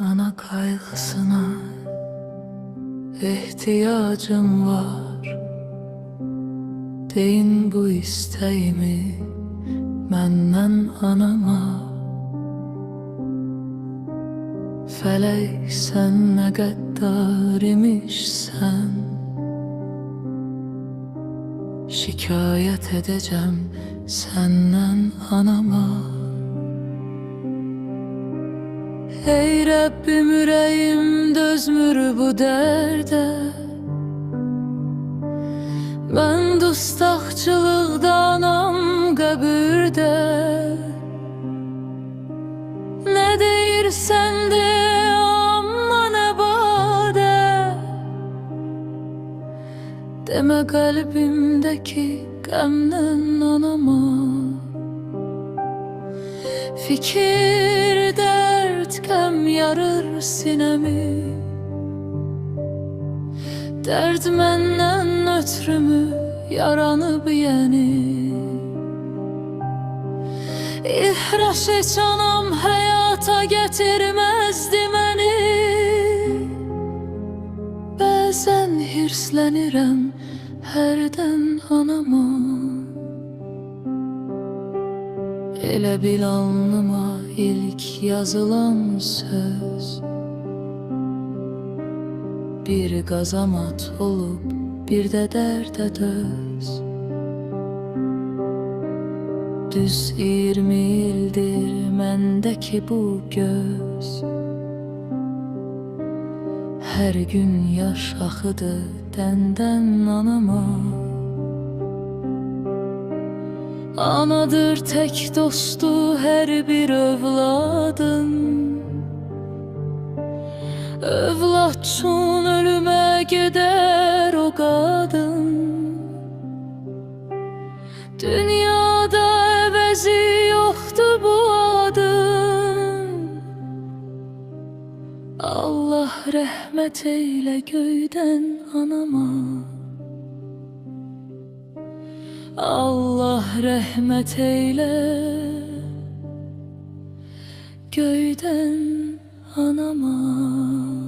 Ana kaygısına ihtiyacım var. Deyin bu isteğimi menden anama. Felek sen ne gaddar imişsen, şikayet edeceğim senden anama. Ey Rabbim, yüreğim dözmür bu derde. Ben dustaqçılıqda, anam qəbirdə. Ne deyirsən de, amma nə badə. Demə qəlbimdəki qəmdən anama. Fikir, dert, qəm yarır sinəmi. Derd məndən ötrümü yaranıb yeni. İhraş heç anam həyata gətirməzdi məni. Bəzən hirslənirəm hərdən anama. Elə bil alnıma ilk yazılan söz bir qazamat olub, bir də dərdə döz. Düz 20 ildir məndəki bu göz. Hər gün yaş axıdı dəndən anama. Anadır tək dostu hər bir övladın. Övlad üçün ölümə gedər o qadın. Dünyada əvəzi yoxdur bu adın. Allah rəhmət eylə göydən anama. Allah rəhmət eylə göydən anama.